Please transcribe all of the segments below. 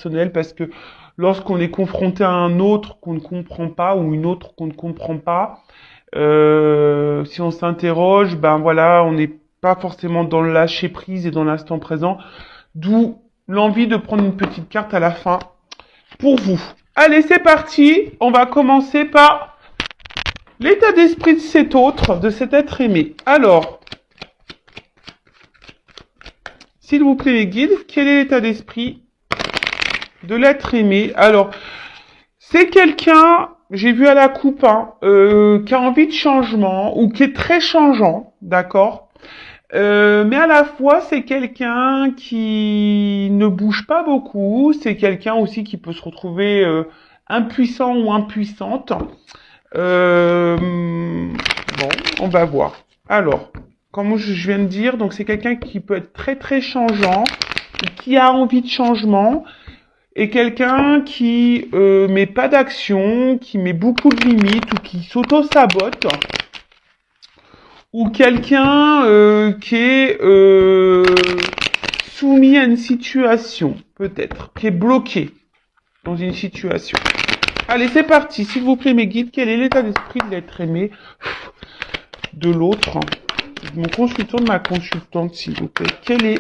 personnel, parce que lorsqu'on est confronté à un autre qu'on ne comprend pas ou une autre qu'on ne comprend pas, si on s'interroge, ben voilà, on n'est pas forcément dans le lâcher prise et dans l'instant présent, d'où l'envie de prendre une petite carte à la fin pour vous. Allez, c'est parti. On va commencer par l'état d'esprit de cet autre, de cet être aimé. Alors, s'il vous plaît les guides, quel est l'état d'esprit de l'être aimé? Alors, c'est quelqu'un, j'ai vu à la coupe, qui a envie de changement ou qui est très changeant, d'accord? Mais à la fois, c'est quelqu'un qui ne bouge pas beaucoup. C'est quelqu'un aussi qui peut se retrouver impuissant ou impuissante. Bon, on va voir. Alors, comme je viens de dire, donc c'est quelqu'un qui peut être très très changeant, qui a envie de changement, et quelqu'un qui met pas d'action, qui met beaucoup de limites ou qui s'auto-sabote, ou quelqu'un qui est soumis à une situation, peut-être, qui est bloqué dans une situation. Allez, c'est parti. S'il vous plaît, mes guides, quel est l'état d'esprit de l'être aimé de l'autre? Mon consultant, de ma consultante, s'il vous plaît. Quel est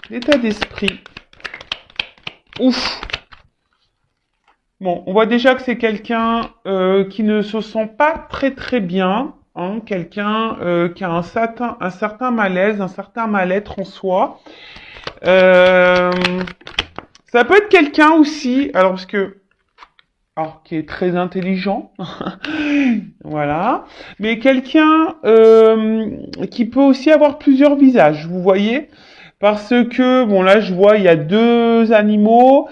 l'état d'esprit? Ouf. Bon, on voit déjà que c'est quelqu'un qui ne se sent pas très très bien, hein, quelqu'un qui a un certain malaise, un certain mal-être en soi. Ça peut être quelqu'un aussi, alors parce que, alors qui est très intelligent, voilà, mais quelqu'un qui peut aussi avoir plusieurs visages, vous voyez, parce que bon là je vois il y a deux animaux.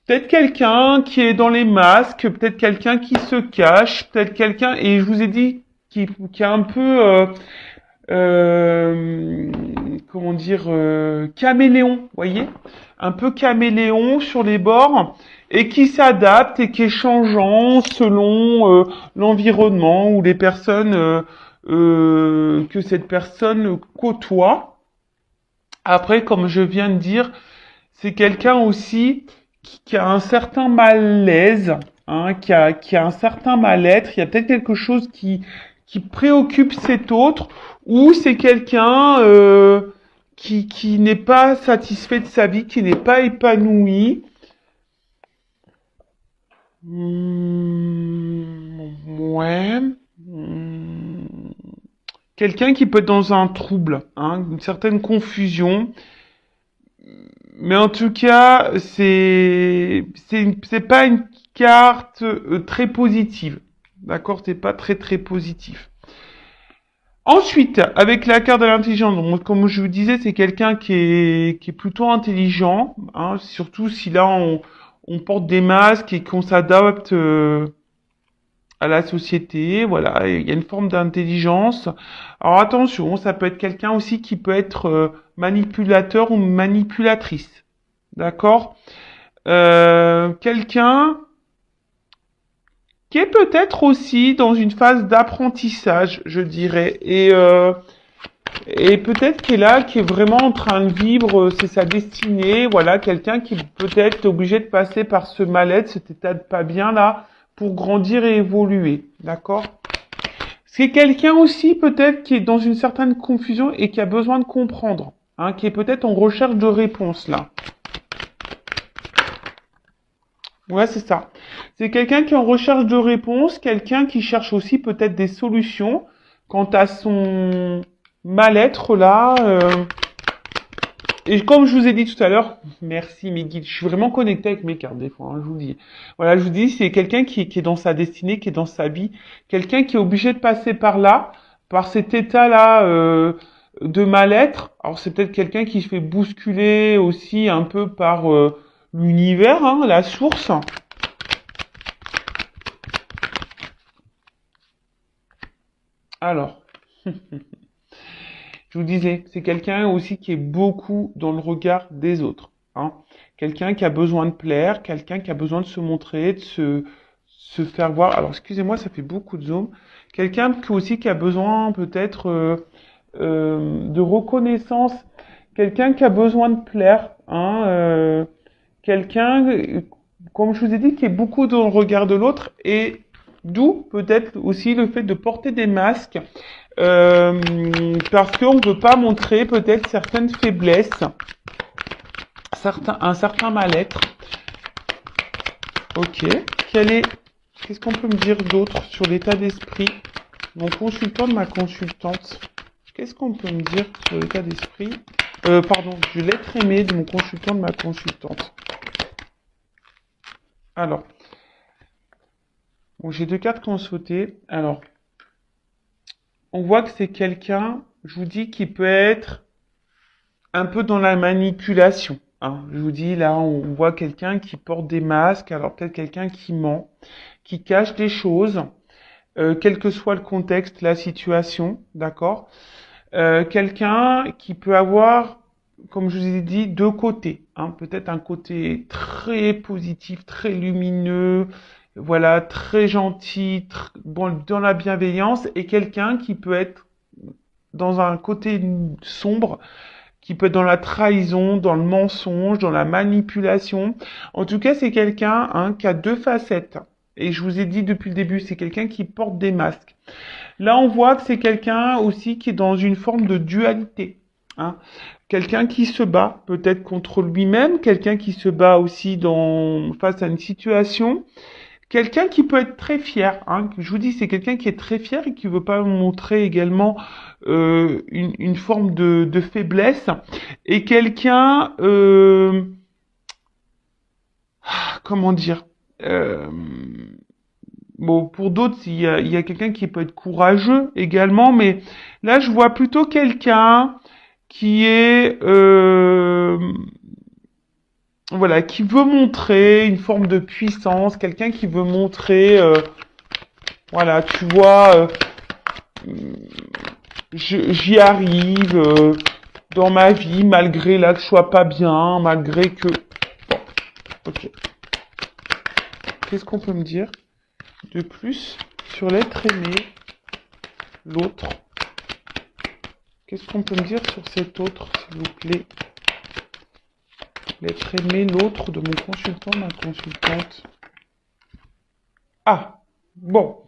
Peut-être quelqu'un qui est dans les masques, peut-être quelqu'un qui se cache, peut-être quelqu'un, et je vous ai dit, qui est un peu, comment dire, caméléon, voyez, un peu caméléon sur les bords, et qui s'adapte et qui est changeant selon l'environnement ou les personnes que cette personne côtoie. Après, comme je viens de dire, c'est quelqu'un aussi qui a un certain malaise, hein, qui a un certain mal-être. Il y a peut-être quelque chose qui préoccupe cet autre, ou c'est quelqu'un qui n'est pas satisfait de sa vie, qui n'est pas épanoui. Ouais. Quelqu'un qui peut être dans un trouble, hein, une certaine confusion. Mais en tout cas, c'est pas une carte très positive. D'accord? C'est pas très très positif. Ensuite, avec la carte de l'intelligence, donc, comme je vous disais, c'est quelqu'un qui est plutôt intelligent, hein, surtout si là on porte des masques et qu'on s'adapte à la société, voilà, il y a une forme d'intelligence. Alors attention, ça peut être quelqu'un aussi qui peut être manipulateur ou manipulatrice, d'accord? Quelqu'un qui est peut-être aussi dans une phase d'apprentissage, je dirais, et peut-être qui est là, qui est vraiment en train de vivre, c'est sa destinée, voilà, quelqu'un qui peut-être est obligé de passer par ce mal-être, cet état de pas bien là, pour grandir et évoluer, d'accord? C'est quelqu'un aussi peut-être qui est dans une certaine confusion et qui a besoin de comprendre, hein, qui est peut-être en recherche de réponses là. Ouais, c'est ça. C'est quelqu'un qui est en recherche de réponses, quelqu'un qui cherche aussi peut-être des solutions quant à son mal-être là. Et comme je vous ai dit tout à l'heure, merci mes guides, je suis vraiment connecté avec mes cartes des fois, hein, je vous dis. Voilà, je vous dis, c'est quelqu'un qui est dans sa destinée, qui est dans sa vie, quelqu'un qui est obligé de passer par là, par cet état-là de mal-être. Alors c'est peut-être quelqu'un qui se fait bousculer aussi un peu par l'univers, hein, la source. Alors, je vous disais, c'est quelqu'un aussi qui est beaucoup dans le regard des autres, hein. Quelqu'un qui a besoin de plaire, quelqu'un qui a besoin de se montrer, de se faire voir. Alors, excusez-moi, ça fait beaucoup de zoom. Quelqu'un qui aussi qui a besoin peut-être de reconnaissance. Quelqu'un qui a besoin de plaire, hein, quelqu'un, comme je vous ai dit, qui est beaucoup dans le regard de l'autre et d'où peut-être aussi le fait de porter des masques parce qu'on ne veut pas montrer peut-être certaines faiblesses, un certain mal-être. Ok. Qu'est-ce qu'on peut me dire d'autre sur l'état d'esprit? Mon consultant de ma consultante. Qu'est-ce qu'on peut me dire sur l'état d'esprit? Pardon, je l'être aimé de mon consultant de ma consultante. Alors, bon, j'ai 2 cartes qui ont sauté. Alors, on voit que c'est quelqu'un, je vous dis, qui peut être un peu dans la manipulation. Hein. Je vous dis, là, on voit quelqu'un qui porte des masques, alors peut-être quelqu'un qui ment, qui cache des choses, quel que soit le contexte, la situation, d'accord? Quelqu'un qui peut avoir, comme je vous ai dit, 2 côtés. Hein. Peut-être un côté très positif, très lumineux, voilà, très gentil, bon, dans la bienveillance, et quelqu'un qui peut être dans un côté sombre, qui peut être dans la trahison, dans le mensonge, dans la manipulation. En tout cas, c'est quelqu'un qui a 2 facettes. Et je vous ai dit depuis le début, c'est quelqu'un qui porte des masques. Là, on voit que c'est quelqu'un aussi qui est dans une forme de dualité. Hein. Quelqu'un qui se bat peut-être contre lui-même, quelqu'un qui se bat aussi face à une situation. Quelqu'un qui peut être très fier, hein, je vous dis, c'est quelqu'un qui est très fier et qui veut pas montrer également une forme de faiblesse. Et quelqu'un, comment dire, bon, pour d'autres, il y a quelqu'un qui peut être courageux également, mais là, je vois plutôt quelqu'un qui est, voilà, qui veut montrer une forme de puissance, quelqu'un qui veut montrer, voilà, tu vois, j'y arrive dans ma vie, malgré là que je sois pas bien, malgré que... Bon, ok. Qu'est-ce qu'on peut me dire de plus sur l'être aimé, l'autre? Qu'est-ce qu'on peut me dire sur cet autre, s'il vous plaît? L'être aimé, l'autre de mon consultant, ma consultante. Ah, bon.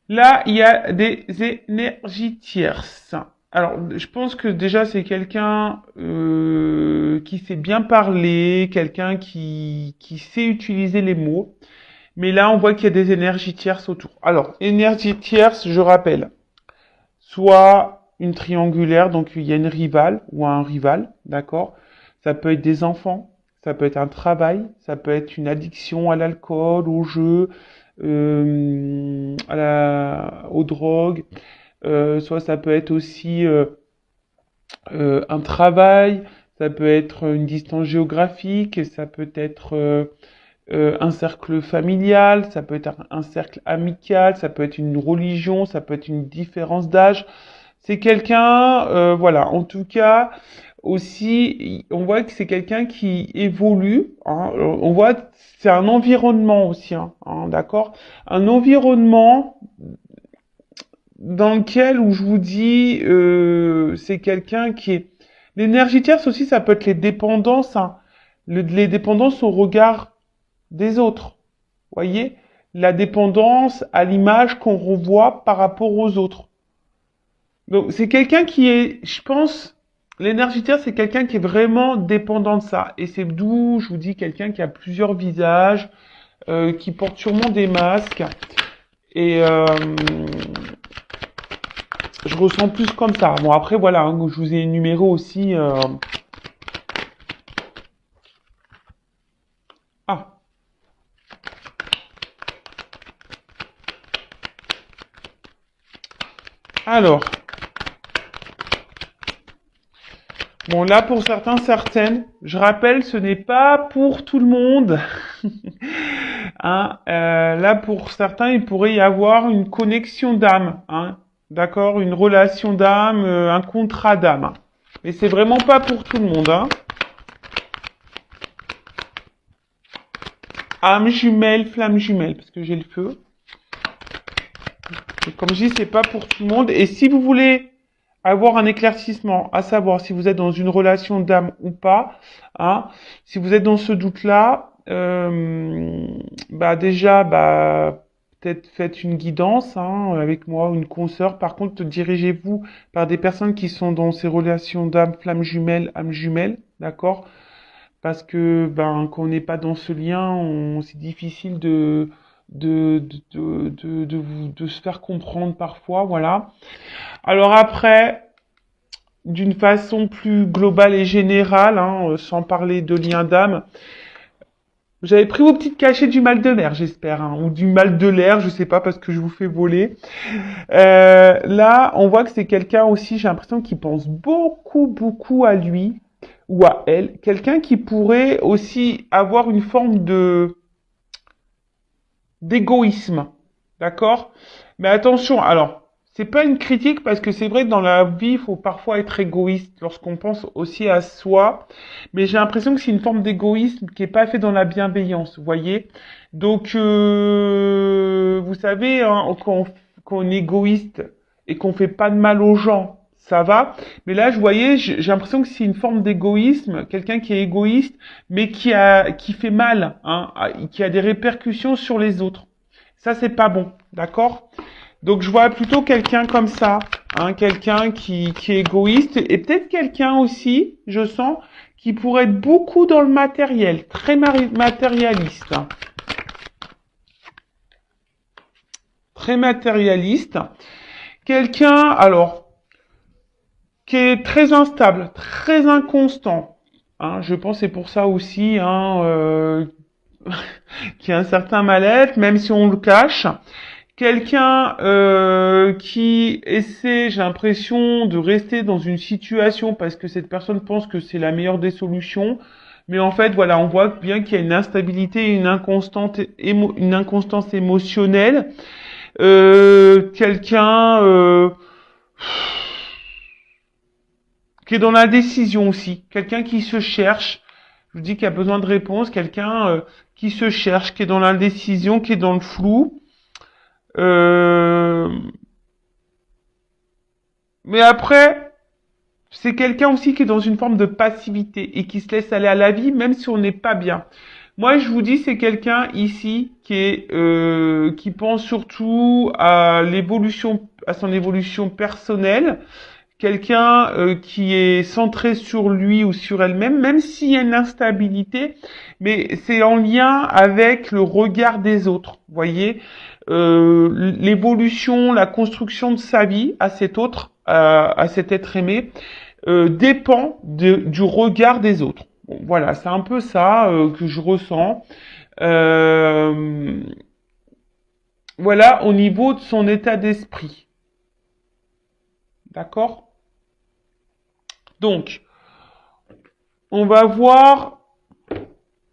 Là, il y a des énergies tierces. Alors, je pense que déjà, c'est quelqu'un qui sait bien parler, quelqu'un qui sait utiliser les mots. Mais là, on voit qu'il y a des énergies tierces autour. Alors, énergie tierce, je rappelle, soit une triangulaire, donc il y a une rivale ou un rival, d'accord? Ça peut être des enfants, ça peut être un travail, ça peut être une addiction à l'alcool, au jeu, aux drogues, soit ça peut être aussi un travail, ça peut être une distance géographique, ça peut être un cercle familial, ça peut être un cercle amical, ça peut être une religion, ça peut être une différence d'âge. C'est quelqu'un, voilà, en tout cas, aussi, on voit que c'est quelqu'un qui évolue. Hein, on voit, c'est un environnement aussi, d'accord? Un environnement dans lequel, où je vous dis, c'est quelqu'un qui est... L'énergie tierce aussi, ça peut être les dépendances, les dépendances au regard des autres. Voyez, la dépendance à l'image qu'on revoit par rapport aux autres. Donc c'est quelqu'un qui est, je pense, l'énergie terre, c'est quelqu'un qui est vraiment dépendant de ça. Et c'est d'où je vous dis quelqu'un qui a plusieurs visages, qui porte sûrement des masques. Et je ressens plus comme ça. Bon après voilà, je vous ai énuméré aussi. Ah. Alors. Bon, là, pour certains, certaines, je rappelle, ce n'est pas pour tout le monde. Hein, là, pour certains, il pourrait y avoir une connexion d'âme, hein, d'accord, une relation d'âme, un contrat d'âme. Mais c'est vraiment pas pour tout le monde. Hein. Âme jumelle, flamme jumelle, parce que j'ai le feu. Et comme je dis, c'est pas pour tout le monde. Et si vous voulez avoir un éclaircissement, à savoir si vous êtes dans une relation d'âme ou pas. Hein. Si vous êtes dans ce doute-là, bah déjà, bah peut-être faites une guidance hein, avec moi ou une consoeur. Par contre, dirigez-vous par des personnes qui sont dans ces relations d'âme, flamme jumelle, âme jumelle, d'accord? Parce que ben quand on n'est pas dans ce lien, c'est difficile de se faire comprendre parfois, voilà. Alors après, d'une façon plus globale et générale, hein, sans parler de lien d'âme, vous avez pris vos petites cachets du mal de l'air, j'espère, hein, ou du mal de l'air, je sais pas, parce que je vous fais voler. Là, on voit que c'est quelqu'un aussi, j'ai l'impression, qui pense beaucoup, beaucoup à lui ou à elle. Quelqu'un qui pourrait aussi avoir une forme de d'égoïsme, d'accord? Mais attention, alors, c'est pas une critique parce que c'est vrai que dans la vie, il faut parfois être égoïste lorsqu'on pense aussi à soi, mais j'ai l'impression que c'est une forme d'égoïsme qui est pas fait dans la bienveillance, vous voyez? Donc, vous savez, hein, quand on est égoïste et qu'on fait pas de mal aux gens, ça va. Mais là, je voyais, j'ai l'impression que c'est une forme d'égoïsme, quelqu'un qui est égoïste, mais qui fait mal, hein, qui a des répercussions sur les autres. Ça, c'est pas bon, d'accord? Donc, je vois plutôt quelqu'un comme ça, hein, quelqu'un qui est égoïste, et peut-être quelqu'un aussi, je sens, qui pourrait être beaucoup dans le matériel, très matérialiste. Hein. Très matérialiste. Quelqu'un, alors, qui est très instable, très inconstant. Hein, je pense que c'est pour ça aussi hein, qu'il y a un certain mal-être, même si on le cache. Quelqu'un qui essaie, j'ai l'impression, de rester dans une situation parce que cette personne pense que c'est la meilleure des solutions. Mais en fait, voilà, on voit bien qu'il y a une instabilité, une inconstance émotionnelle. Quelqu'un qui est dans la décision aussi, quelqu'un qui se cherche, je vous dis qu'il y a besoin de réponse, quelqu'un qui se cherche, qui est dans l'indécision, qui est dans le flou. Euh, mais après, c'est quelqu'un aussi qui est dans une forme de passivité et qui se laisse aller à la vie, même si on n'est pas bien. Moi, je vous dis, c'est quelqu'un ici qui pense surtout à l'évolution, à son évolution personnelle. Quelqu'un qui est centré sur lui ou sur elle-même, même s'il y a une instabilité, mais c'est en lien avec le regard des autres. Vous voyez, l'évolution, la construction de sa vie à cet autre, à cet être aimé, dépend du regard des autres. Bon, voilà, c'est un peu ça que je ressens. Euh, voilà, au niveau de son état d'esprit. D'accord? Donc, on va voir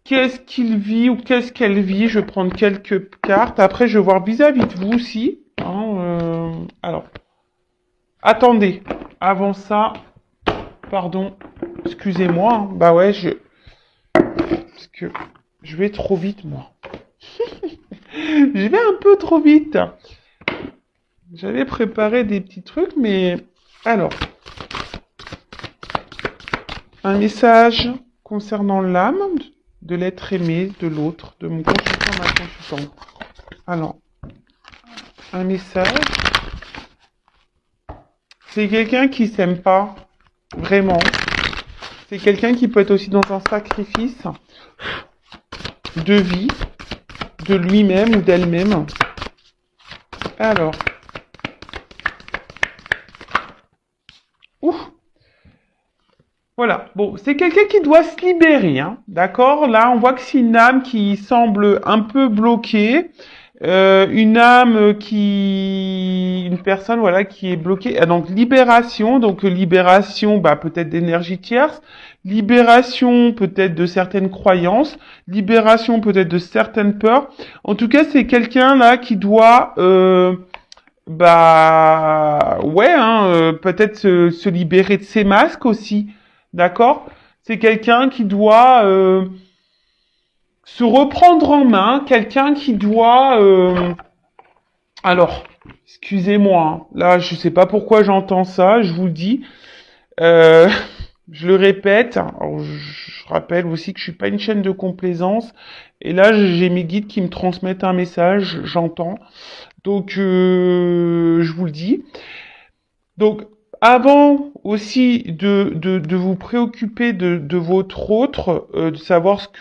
qu'est-ce qu'il vit ou qu'est-ce qu'elle vit. Je vais prendre quelques cartes. Après, je vais voir vis-à-vis de vous aussi. Hein, alors, attendez. Avant ça, pardon, excusez-moi. Hein. Bah ouais, parce que je vais trop vite, moi. Je vais un peu trop vite. J'avais préparé des petits trucs, mais... Alors, un message concernant l'âme de l'être aimé, de l'autre, de mon consultant, ma consultante. Alors, un message. C'est quelqu'un qui s'aime pas, vraiment. C'est quelqu'un qui peut être aussi dans un sacrifice de vie, de lui-même ou d'elle-même. Alors, ouf. Voilà, bon, c'est quelqu'un qui doit se libérer, hein, d'accord? Là, on voit que c'est une âme qui semble un peu bloquée, une âme une personne, voilà, qui est bloquée. Ah, donc libération, libération, bah peut-être d'énergie tierce, libération peut-être de certaines croyances, libération peut-être de certaines peurs. En tout cas, c'est quelqu'un là qui doit bah ouais, hein, peut-être se libérer de ses masques aussi. D'accord? C'est quelqu'un qui doit se reprendre en main, quelqu'un qui doit... alors, Excusez-moi, hein. Là, je sais pas pourquoi j'entends ça, je vous le dis. Euh, je le répète. Alors, je rappelle aussi que je suis pas une chaîne de complaisance. Et là, j'ai mes guides qui me transmettent un message, j'entends. Donc, je vous le dis. Donc, avant aussi de vous préoccuper de votre autre, de savoir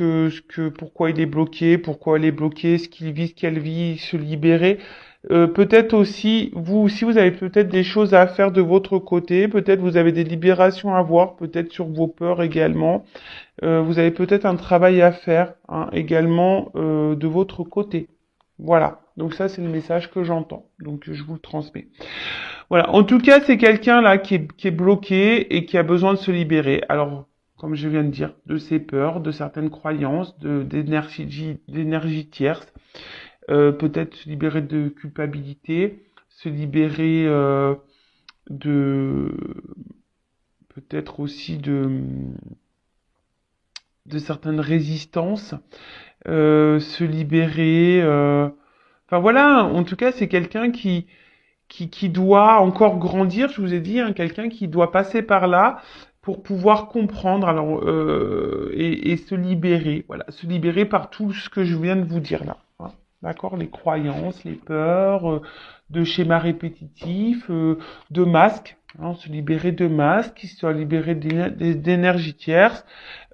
pourquoi il est bloqué, pourquoi elle est bloquée, ce qu'elle vit, se libérer. Peut-être aussi, vous aussi, vous avez peut-être des choses à faire de votre côté. Peut-être vous avez des libérations à voir, peut-être sur vos peurs également. Vous avez peut-être un travail à faire hein, également de votre côté. Voilà. Donc ça, c'est le message que j'entends. Donc je vous le transmets. Voilà. En tout cas, c'est quelqu'un là qui est bloqué et qui a besoin de se libérer. Alors, comme je viens de dire, de ses peurs, de certaines croyances, d'énergie tierce. Peut-être se libérer de culpabilité, se libérer de peut-être aussi de certaines résistances, se libérer. Enfin voilà, en tout cas, c'est quelqu'un qui doit encore grandir, je vous ai dit, hein, quelqu'un qui doit passer par là pour pouvoir comprendre alors et se libérer, voilà, se libérer par tout ce que je viens de vous dire là. Hein. D'accord, les croyances, les peurs, de schémas répétitifs, de masques, hein, se libérer de masques, se libérer d'énergie tierce.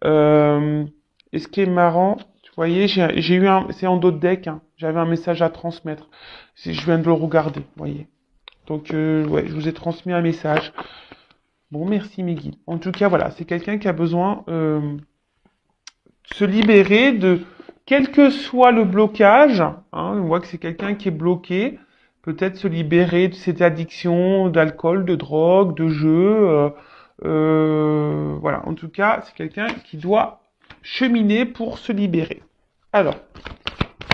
Et ce qui est marrant, vous voyez, j'ai eu c'est en dos de deck, hein, j'avais un message à transmettre. Je viens de le regarder, vous voyez. Donc, ouais, je vous ai transmis un message. Bon, merci mes guides. En tout cas, voilà, c'est quelqu'un qui a besoin de se libérer de quel que soit le blocage. Hein, on voit que c'est quelqu'un qui est bloqué. Peut-être se libérer de cette addiction d'alcool, de drogue, de jeu. Voilà, en tout cas, c'est quelqu'un qui doit cheminer pour se libérer. Alors,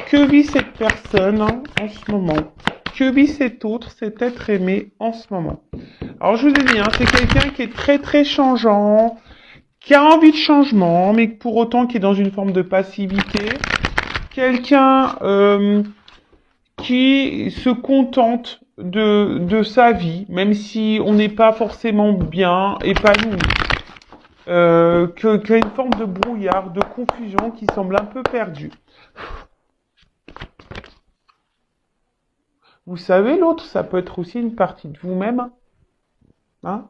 que vit cette personne hein, en ce moment? Que vit cet autre, cet être aimé en ce moment? Alors je vous ai dit, hein, c'est quelqu'un qui est très très changeant, qui a envie de changement, mais pour autant qui est dans une forme de passivité. Quelqu'un qui se contente de sa vie, même si on n'est pas forcément bien épanoui. Qu'il y a une forme de brouillard, de confusion qui semble un peu perdue. Vous savez, l'autre, ça peut être aussi une partie de vous-même. Hein?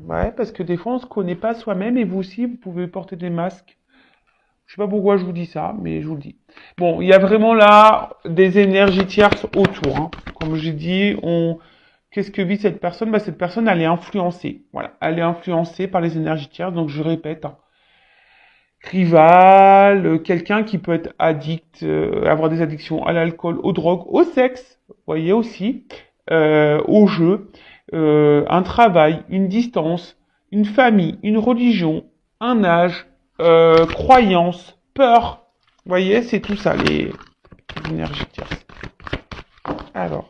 Ouais, parce que des fois, on se connaît pas soi-même et vous aussi, vous pouvez porter des masques. Je sais pas pourquoi je vous dis ça, mais je vous le dis. Bon, il y a vraiment là des énergies tierces autour. Hein. Comme j'ai dit, qu'est-ce que vit cette personne? Bah, cette personne, elle est influencée. Voilà, elle est influencée par les énergies tierces. Donc, je répète, hein. Rival, quelqu'un qui peut être addict, avoir des addictions à l'alcool, aux drogues, au sexe, vous voyez aussi, au jeu, un travail, une distance, une famille, une religion, un âge, croyance, peur. Vous voyez, c'est tout ça, les énergies tierces. Alors,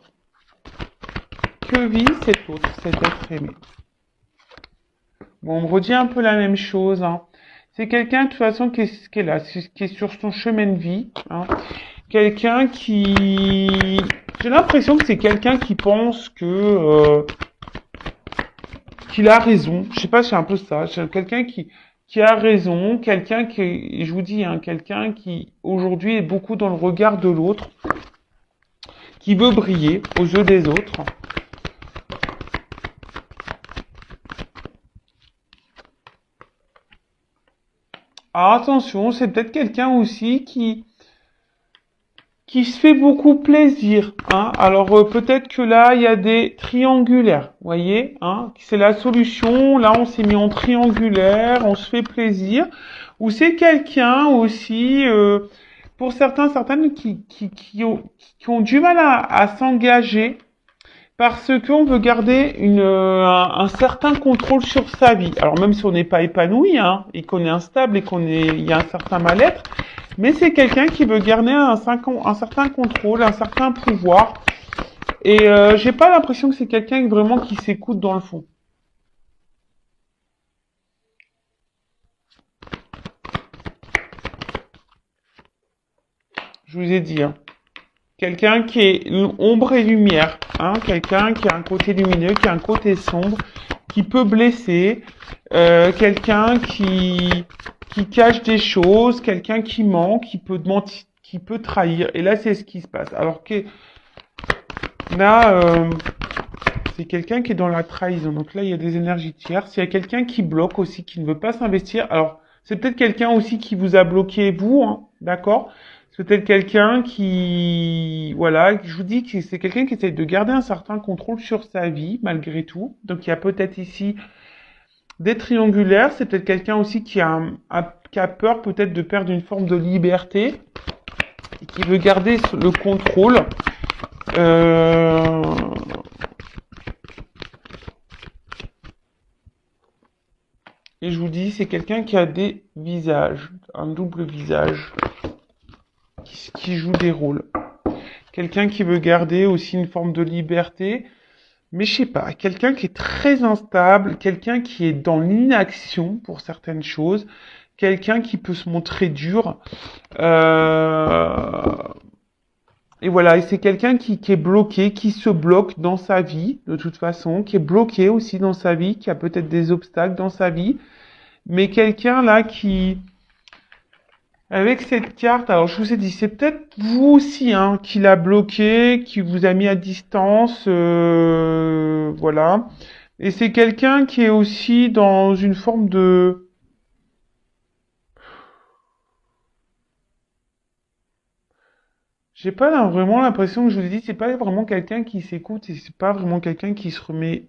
que vit cet autre, cet être aimé? Bon, on me redit un peu la même chose, hein. C'est quelqu'un, de toute façon, qui est là, qui est sur son chemin de vie, hein. Quelqu'un qui... J'ai l'impression que c'est quelqu'un qui pense que... qu'il a raison. Je sais pas, c'est un peu ça. C'est quelqu'un qui a raison, quelqu'un qui, je vous dis, hein, quelqu'un qui, aujourd'hui, est beaucoup dans le regard de l'autre, qui veut briller aux yeux des autres. Alors attention, c'est peut-être quelqu'un aussi qui se fait beaucoup plaisir. Hein. Alors peut-être que là, il y a des triangulaires, vous voyez, hein, c'est la solution. Là, on s'est mis en triangulaire, on se fait plaisir. Ou c'est quelqu'un aussi, pour certaines qui ont du mal à s'engager parce qu'on veut garder un certain contrôle sur sa vie. Alors même si on n'est pas épanoui, hein, et qu'on est instable et il y a un certain mal-être, mais c'est quelqu'un qui veut garder un certain contrôle, un certain pouvoir. Et j'ai pas l'impression que c'est quelqu'un vraiment qui s'écoute dans le fond. Je vous ai dit, hein. Quelqu'un qui est ombre et lumière. hein, quelqu'un qui a un côté lumineux, qui a un côté sombre, qui peut blesser, quelqu'un qui cache des choses, quelqu'un qui ment, qui peut mentir, qui peut trahir. Et là, c'est ce qui se passe. Alors que là, c'est quelqu'un qui est dans la trahison. Donc là, il y a des énergies tierces. Il y a quelqu'un qui bloque aussi, qui ne veut pas s'investir. Alors, c'est peut-être quelqu'un aussi qui vous a bloqué, vous, hein, d'accord? C'est peut-être quelqu'un qui, voilà, je vous dis que c'est quelqu'un qui essaie de garder un certain contrôle sur sa vie, malgré tout. Donc, il y a peut-être ici des triangulaires. C'est peut-être quelqu'un aussi qui qui a peur peut-être de perdre une forme de liberté et qui veut garder le contrôle. Et je vous dis, c'est quelqu'un qui a des visages, un double visage, qui joue des rôles. Quelqu'un qui veut garder aussi une forme de liberté, mais je sais pas, quelqu'un qui est très instable, quelqu'un qui est dans l'inaction pour certaines choses, quelqu'un qui peut se montrer dur. Et voilà, et c'est quelqu'un qui est bloqué, qui se bloque dans sa vie, de toute façon, qui est bloqué aussi dans sa vie, qui a peut-être des obstacles dans sa vie, mais quelqu'un là qui, avec cette carte, alors je vous ai dit, c'est peut-être vous aussi, hein, qui l'a bloqué, qui vous a mis à distance, voilà. Et c'est quelqu'un qui est aussi dans une forme de... J'ai pas vraiment l'impression que je vous ai dit, c'est pas vraiment quelqu'un qui s'écoute et c'est pas vraiment quelqu'un qui se remet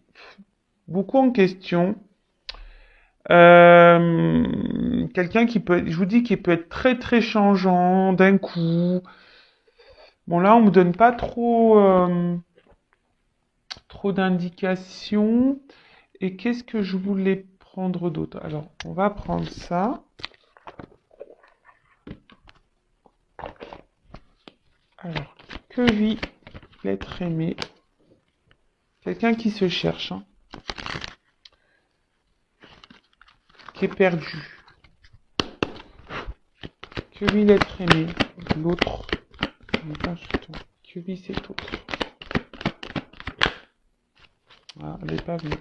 beaucoup en question. Quelqu'un qui peut être, je vous dis, qui peut être très très changeant d'un coup. Bon là, on me donne pas trop d'indications. Et qu'est-ce que je voulais prendre d'autre? Alors, on va prendre ça. Alors, que vit l'être aimé? Quelqu'un qui se cherche, hein, qui est perdu. Que vit l'être aimé? L'autre. Que vit cet autre? Ah, elle n'est pas venue.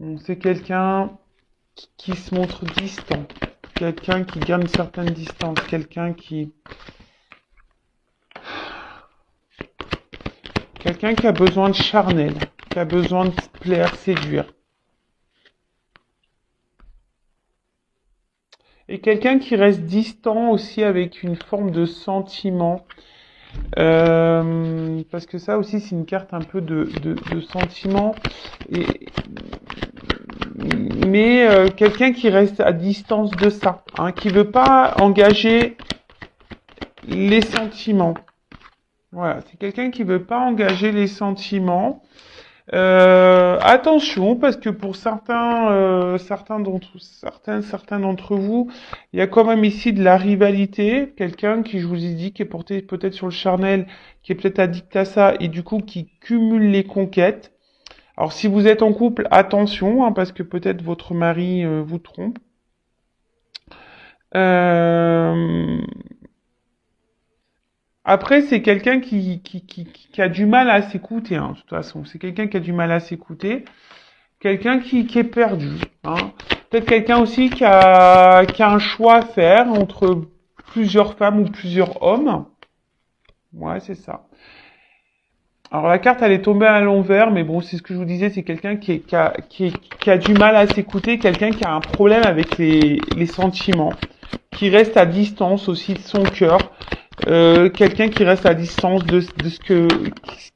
Bon, c'est quelqu'un qui se montre distant. Quelqu'un qui garde une certaine distance. Quelqu'un qui a besoin de charnel. Qui a besoin de plaire, séduire. Et quelqu'un qui reste distant aussi avec une forme de sentiment. Parce que ça aussi, c'est une carte un peu de sentiment. Mais quelqu'un qui reste à distance de ça. Hein, qui veut pas engager les sentiments. Voilà, c'est quelqu'un qui veut pas engager les sentiments. Attention, parce que pour certains d'entre vous, il y a quand même ici de la rivalité. Quelqu'un qui, je vous ai dit, qui est porté peut-être sur le charnel, qui est peut-être addict à ça, et du coup qui cumule les conquêtes. Alors si vous êtes en couple, attention, hein, parce que peut-être votre mari vous trompe. Après, c'est quelqu'un qui a du mal à s'écouter, hein, de toute façon. C'est quelqu'un qui a du mal à s'écouter. Quelqu'un qui est perdu. Hein. Peut-être quelqu'un aussi qui a un choix à faire entre plusieurs femmes ou plusieurs hommes. Ouais, c'est ça. Alors la carte, elle est tombée à l'envers, mais bon, c'est ce que je vous disais, c'est quelqu'un qui a du mal à s'écouter, quelqu'un qui a un problème avec les sentiments, qui reste à distance aussi de son cœur. Quelqu'un qui reste à distance de ce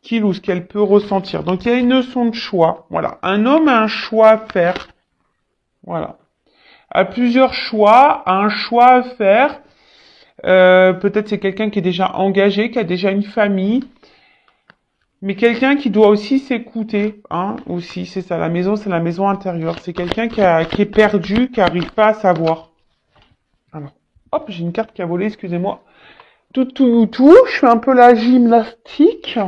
qu'il ou ce qu'elle peut ressentir. Donc il y a une notion de choix. Voilà. Un homme a un choix à faire. Voilà. A plusieurs choix, a un choix à faire. Peut-être c'est quelqu'un qui est déjà engagé, qui a déjà une famille. Mais quelqu'un qui doit aussi s'écouter, hein, aussi, c'est ça, la maison, c'est la maison intérieure. C'est quelqu'un qui est perdu, qui n'arrive pas à savoir. Alors, hop, j'ai une carte qui a volé, excusez-moi. Tout, je fais un peu la gymnastique.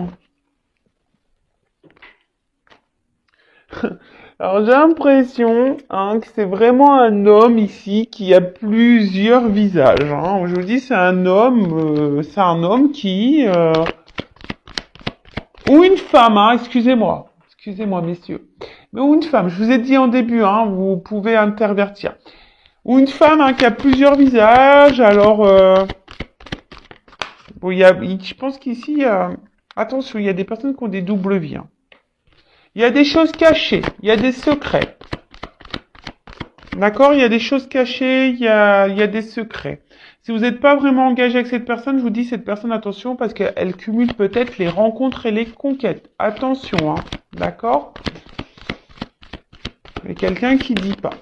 Alors, j'ai l'impression que c'est vraiment un homme ici qui a plusieurs visages. Hein. Je vous dis, c'est un homme qui... ou une femme, hein, excusez-moi, messieurs. Mais ou une femme, je vous ai dit en début, hein, vous pouvez intervertir. Ou une femme qui a plusieurs visages, alors... bon, je pense qu'ici, attention, il y a des personnes qui ont des doubles vies. Hein. Il y a des choses cachées, il y a des secrets. D'accord? Il y a des choses cachées, il y a des secrets. Si vous n'êtes pas vraiment engagé avec cette personne, je vous dis cette personne, attention, parce qu'elle cumule peut-être les rencontres et les conquêtes. Attention, hein. D'accord? Mais quelqu'un qui dit pas.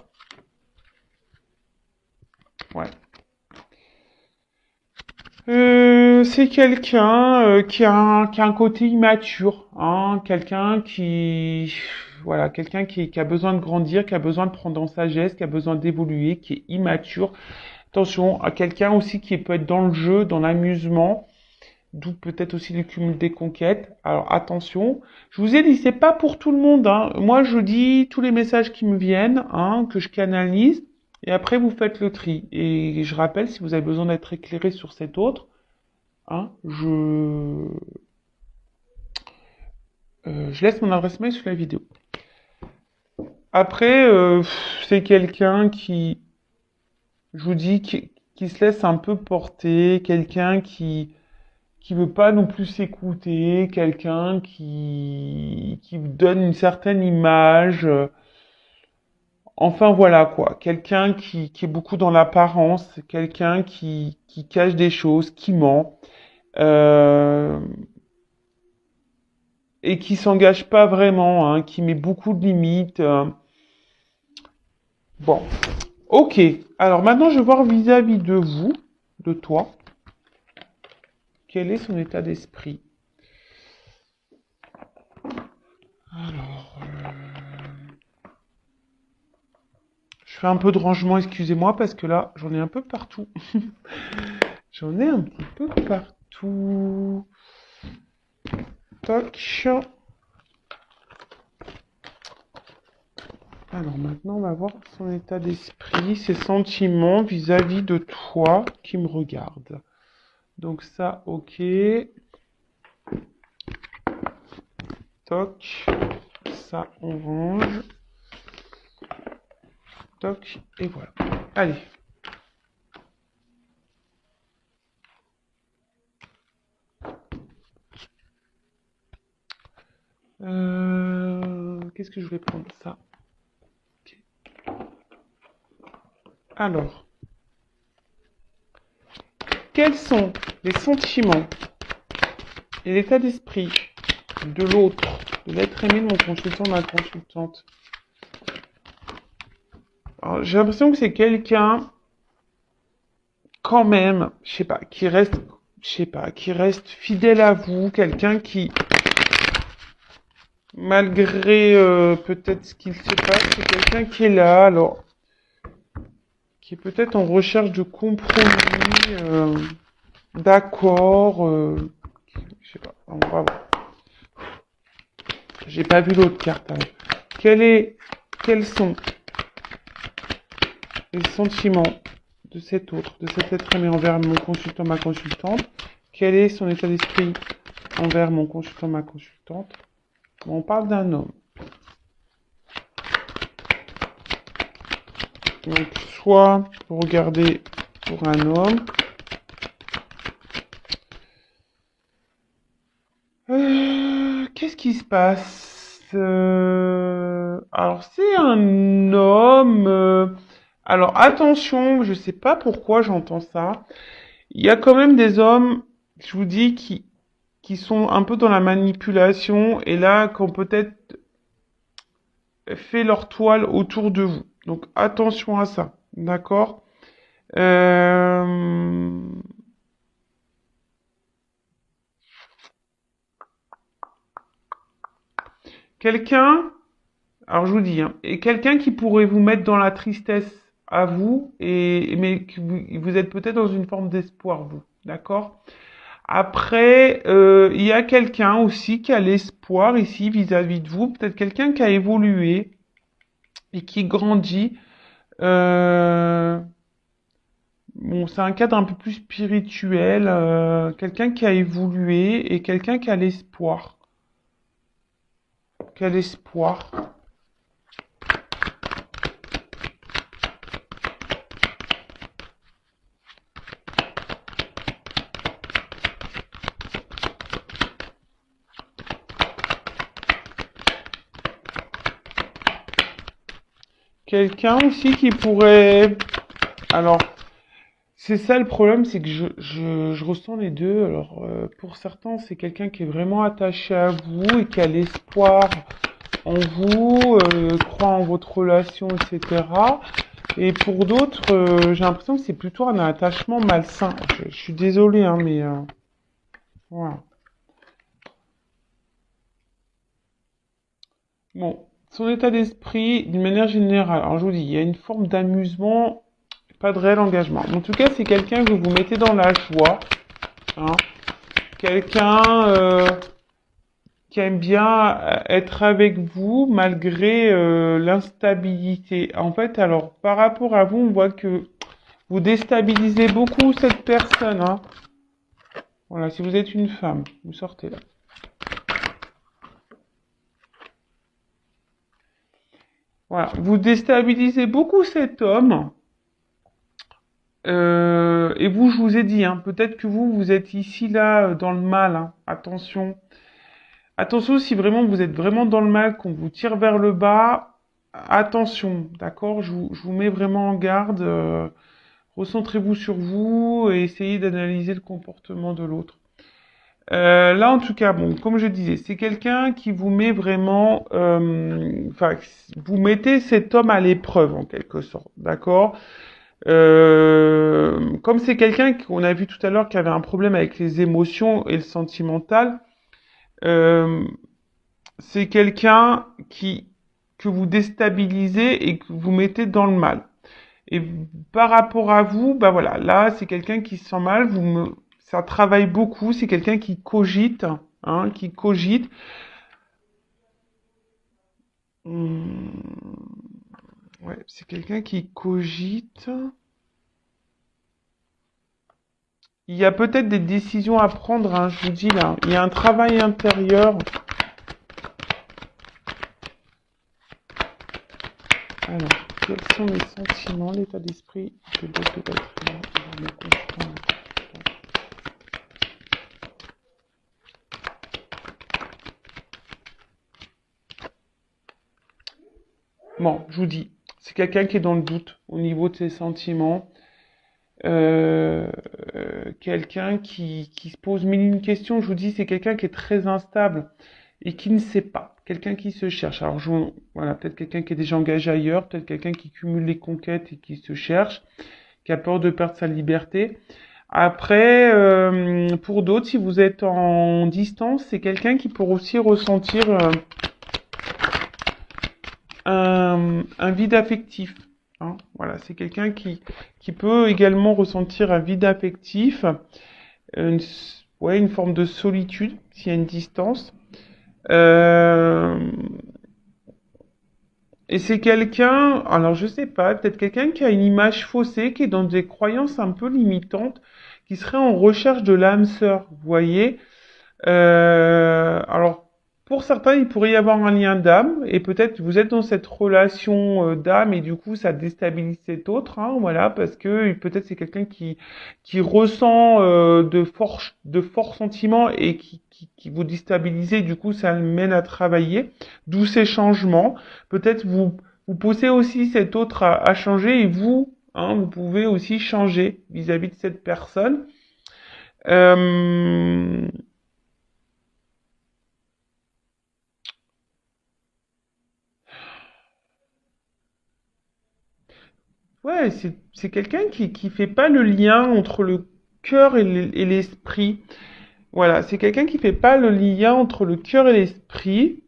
Ouais. C'est quelqu'un qui a un côté immature, hein, quelqu'un qui a besoin de grandir, qui a besoin de prendre en sagesse, qui a besoin d'évoluer, qui est immature. Attention à quelqu'un aussi qui peut être dans le jeu, dans l'amusement, d'où peut-être aussi le cumul des conquêtes. Alors attention, je vous ai dit, c'est pas pour tout le monde. Hein. Moi, je dis tous les messages qui me viennent, que je canalise. Et après, vous faites le tri. Et je rappelle, si vous avez besoin d'être éclairé sur cet autre, je laisse mon adresse mail sous la vidéo. Après, c'est quelqu'un qui, je vous dis, qui se laisse un peu porter, quelqu'un qui veut pas non plus s'écouter, quelqu'un qui donne une certaine image. Enfin voilà quoi, quelqu'un qui est beaucoup dans l'apparence, quelqu'un qui cache des choses, qui ment, euh, et qui s'engage pas vraiment, qui met beaucoup de limites. Bon, ok. Alors maintenant, je vais voir vis-à-vis de vous, de toi, quel est son état d'esprit. Alors, je fais un peu de rangement, excusez-moi, parce que là, j'en ai un peu partout. J'en ai un petit peu partout. Toc. Alors maintenant, on va voir son état d'esprit, ses sentiments vis-à-vis de toi qui me regarde. Donc ça, ok. Toc. Ça, on range. Toc. Et voilà. Allez. Qu'est-ce que je vais prendre? Ça. Okay. Alors. Quels sont les sentiments et l'état d'esprit de l'autre, de l'être aimé de mon consultant, de ma consultante? Alors, j'ai l'impression que c'est quelqu'un, quand même, je sais pas, qui reste fidèle à vous, quelqu'un qui, malgré peut-être ce qu'il se passe, c'est quelqu'un qui est là, alors, qui est peut-être en recherche de compromis, d'accord, je sais pas, on va voir. J'ai pas vu l'autre carte. Alors. Quels sont les sentiments de cet autre, de cet être aimé envers mon consultant, ma consultante? Quel est son état d'esprit envers mon consultant, ma consultante? On parle d'un homme. Donc, soit vous regardez pour un homme. Qu'est-ce qui se passe? Alors, c'est un homme. Alors, attention, je sais pas pourquoi j'entends ça. Il y a quand même des hommes, je vous dis, qui sont un peu dans la manipulation et là, qui ont peut-être fait leur toile autour de vous. Donc, attention à ça. D'accord? Euh... Quelqu'un, alors je vous dis, et quelqu'un qui pourrait vous mettre dans la tristesse à vous, mais que vous êtes peut-être dans une forme d'espoir, vous. D'accord? Après, il y a quelqu'un aussi qui a l'espoir ici vis-à-vis de vous, peut-être quelqu'un qui a évolué, et qui grandit. Euh, bon, c'est un cadre un peu plus spirituel, quelqu'un qui a évolué et quelqu'un qui a l'espoir. Qui a l'espoir. Quelqu'un aussi qui pourrait... Alors, c'est ça le problème, c'est que je ressens les deux. Alors, pour certains, c'est quelqu'un qui est vraiment attaché à vous et qui a l'espoir en vous, croit en votre relation, etc. Et pour d'autres, j'ai l'impression que c'est plutôt un attachement malsain. Je suis désolée, hein, mais voilà. Bon, son état d'esprit, d'une manière générale, alors je vous dis, il y a une forme d'amusement, pas de réel engagement. En tout cas, c'est quelqu'un que vous mettez dans la joie, hein. Quelqu'un qui aime bien être avec vous malgré l'instabilité. En fait, alors, par rapport à vous, on voit que vous déstabilisez beaucoup cette personne, hein. Voilà, si vous êtes une femme, vous sortez là. Voilà, vous déstabilisez beaucoup cet homme. Et vous, je vous ai dit, hein, peut-être que vous êtes ici, là, dans le mal, hein. Attention. Attention, si vraiment vous êtes vraiment dans le mal, qu'on vous tire vers le bas, attention, d'accord? Je vous mets vraiment en garde. Recentrez-vous sur vous et essayez d'analyser le comportement de l'autre. Là, en tout cas, bon, comme je disais, c'est quelqu'un qui vous met vraiment, enfin, vous mettez cet homme à l'épreuve en quelque sorte, d'accord? Comme c'est quelqu'un qu'on a vu tout à l'heure qui avait un problème avec les émotions et le sentimental, euh, c'est quelqu'un qui que vous déstabilisez et que vous mettez dans le mal. Et par rapport à vous, bah voilà, là c'est quelqu'un qui se sent mal, ça travaille beaucoup, c'est quelqu'un qui cogite, hein, qui cogite. Hum, ouais, c'est quelqu'un qui cogite. Il y a peut-être des décisions à prendre, hein, je vous dis là. Il y a un travail intérieur. Alors, quels sont les sentiments, l'état d'esprit de l'autre être humain avant de comprendre. Bon, je vous dis, c'est quelqu'un qui est dans le doute au niveau de ses sentiments. Euh, quelqu'un qui se pose mille et une questions. Je vous dis, c'est quelqu'un qui est très instable et qui ne sait pas. Quelqu'un qui se cherche. Alors, voilà, peut-être quelqu'un qui est déjà engagé ailleurs, peut-être quelqu'un qui cumule les conquêtes et qui se cherche, qui a peur de perdre sa liberté. Après, pour d'autres, si vous êtes en distance, c'est quelqu'un qui peut aussi ressentir un vide affectif. Hein. Voilà, c'est quelqu'un qui peut également ressentir un vide affectif, une, ouais, une forme de solitude s'il y a une distance. Euh, et c'est quelqu'un, alors je sais pas, peut-être quelqu'un qui a une image faussée, qui est dans des croyances un peu limitantes, qui serait en recherche de l'âme sœur, vous voyez. Alors, pour certains, il pourrait y avoir un lien d'âme, et peut-être vous êtes dans cette relation d'âme, et du coup, ça déstabilise cet autre, hein, voilà, parce que peut-être c'est quelqu'un qui ressent de forts sentiments et qui vous déstabilise, et du coup, ça le mène à travailler, d'où ces changements. Peut-être vous poussez aussi cet autre à changer, et vous, hein, vous pouvez aussi changer vis-à-vis de cette personne. Euh, Ouais, c'est quelqu'un qui fait pas le lien entre le cœur et l'esprit. Voilà, c'est quelqu'un qui fait pas le lien entre le cœur et l'esprit.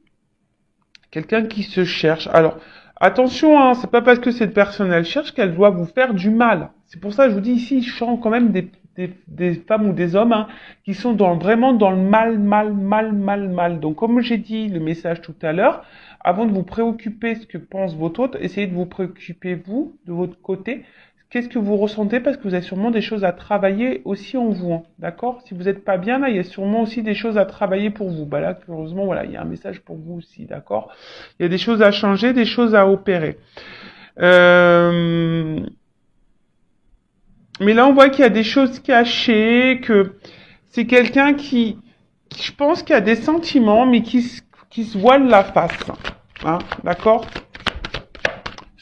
Quelqu'un qui se cherche. Alors, attention, hein, c'est pas parce que cette personne elle cherche qu'elle doit vous faire du mal. C'est pour ça que je vous dis ici, je sens quand même des femmes ou des hommes, hein, qui sont vraiment dans le mal. Donc, comme j'ai dit le message tout à l'heure, avant de vous préoccuper ce que pense votre autre, essayez de vous préoccuper vous, de votre côté. Qu'est-ce que vous ressentez? Parce que vous avez sûrement des choses à travailler aussi en vous, hein, d'accord? Si vous n'êtes pas bien, là, il y a sûrement aussi des choses à travailler pour vous. Bah là, heureusement, voilà, il y a un message pour vous aussi, d'accord? Il y a des choses à changer, des choses à opérer. Mais là, on voit qu'il y a des choses cachées, que c'est quelqu'un qui, je pense, qui a des sentiments, mais qui se voile la face, hein, d'accord?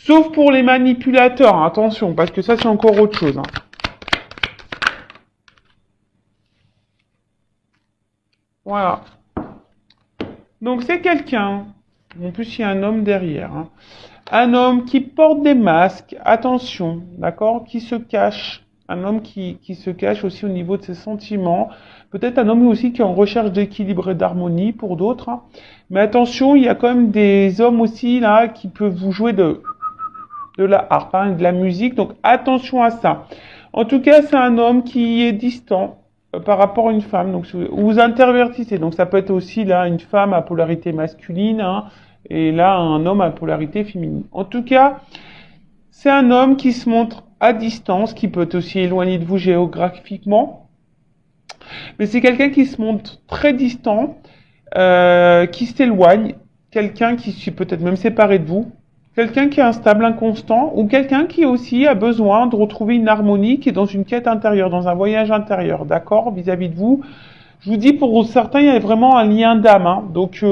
Sauf pour les manipulateurs, hein, attention, parce que ça, c'est encore autre chose. Hein. Voilà. Donc, c'est quelqu'un. En plus, il y a un homme derrière. Hein. Un homme qui porte des masques, attention, d'accord, qui se cache. Un homme qui se cache aussi au niveau de ses sentiments. Peut-être un homme aussi qui est en recherche d'équilibre et d'harmonie pour d'autres. Hein. Mais attention, il y a quand même des hommes aussi là qui peuvent vous jouer de la harpe, hein, de la musique. Donc attention à ça. En tout cas, c'est un homme qui est distant par rapport à une femme. Donc vous intervertissez. Donc ça peut être aussi là une femme à polarité masculine, hein, et là un homme à polarité féminine. En tout cas, c'est un homme qui se montre à distance, qui peut être aussi éloigné de vous géographiquement. Mais c'est quelqu'un qui se montre très distant, qui s'éloigne, quelqu'un qui est peut-être même séparé de vous, quelqu'un qui est instable, inconstant, ou quelqu'un qui aussi a besoin de retrouver une harmonie, qui est dans une quête intérieure, dans un voyage intérieur, d'accord, vis-à-vis de vous. Je vous dis, pour certains, il y a vraiment un lien d'âme, hein. Donc,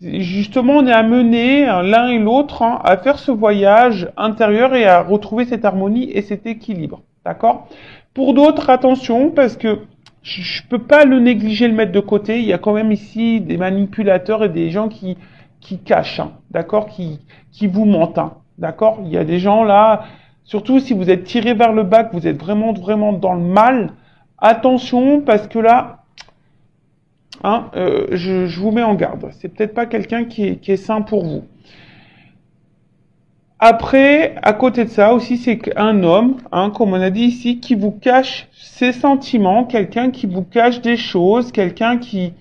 justement, on est amené, l'un et l'autre, hein, à faire ce voyage intérieur et à retrouver cette harmonie et cet équilibre, d'accord. Pour d'autres, attention, parce que je peux pas le négliger, le mettre de côté. Il y a quand même ici des manipulateurs et des gens qui cachent, hein, d'accord, qui vous mentent, hein, d'accord. Il y a des gens là, surtout si vous êtes tiré vers le bas, que vous êtes vraiment dans le mal. Attention, parce que là, hein, je vous mets en garde. C'est peut-être pas quelqu'un qui est sain pour vous. Après, à côté de ça aussi, c'est un homme, hein, comme on a dit ici, qui vous cache ses sentiments, quelqu'un qui vous cache des choses, quelqu'un qui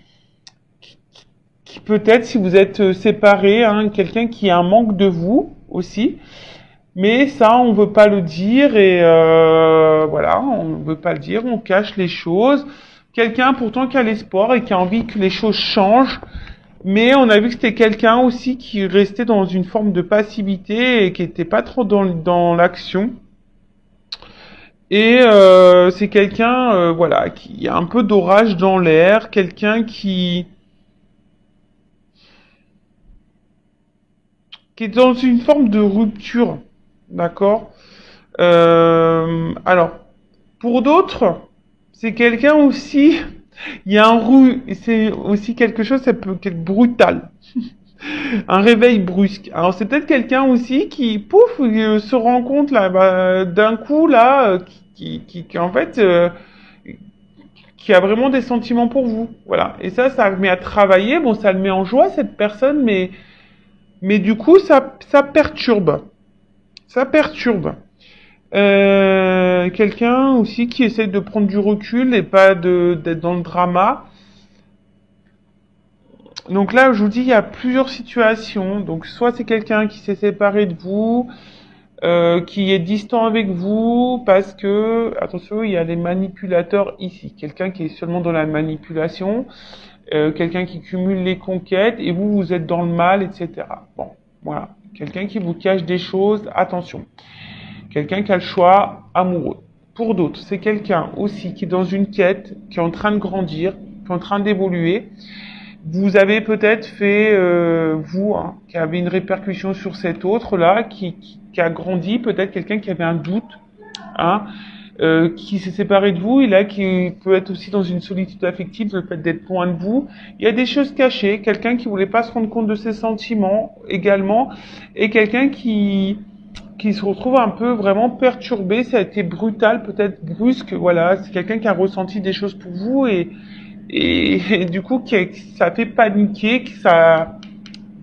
peut-être, si vous êtes séparés, hein, quelqu'un qui a un manque de vous aussi. Mais ça, on veut pas le dire et voilà, on veut pas le dire, on cache les choses. Quelqu'un pourtant qui a l'espoir et qui a envie que les choses changent. Mais on a vu que c'était quelqu'un aussi qui restait dans une forme de passivité et qui était pas trop dans l'action. Et c'est quelqu'un, voilà, qui a un peu d'orage dans l'air, quelqu'un qui est dans une forme de rupture, d'accord. Alors, pour d'autres, c'est quelqu'un aussi. Il y a c'est aussi quelque chose, ça peut être brutal. Un réveil brusque. Alors c'est peut-être quelqu'un aussi qui, pouf, se rend compte là, d'un coup là, qui en fait, qui a vraiment des sentiments pour vous. Voilà. Et ça le met à travailler. Bon, ça le met en joie cette personne, mais du coup, ça perturbe. Ça perturbe. Quelqu'un aussi qui essaye de prendre du recul et pas d'être dans le drama. Donc là, je vous dis, il y a plusieurs situations. Donc soit c'est quelqu'un qui s'est séparé de vous, qui est distant avec vous, parce que, attention, il y a des manipulateurs ici. Quelqu'un qui est seulement dans la manipulation, quelqu'un qui cumule les conquêtes, et vous êtes dans le mal, etc. Bon, voilà. Quelqu'un qui vous cache des choses, attention. Quelqu'un qui a le choix amoureux. Pour d'autres, c'est quelqu'un aussi qui est dans une quête, qui est en train de grandir, qui est en train d'évoluer. Vous avez peut-être fait, vous, hein, qui avez une répercussion sur cet autre-là, qui a grandi, peut-être quelqu'un qui avait un doute, hein, qui s'est séparé de vous, et là, qui peut être aussi dans une solitude affective, le fait d'être loin de vous. Il y a des choses cachées, quelqu'un qui voulait pas se rendre compte de ses sentiments, également, et quelqu'un qui se retrouve un peu vraiment perturbé, ça a été brutal, peut-être brusque, voilà, c'est quelqu'un qui a ressenti des choses pour vous, et du coup, ça fait paniquer, que ça a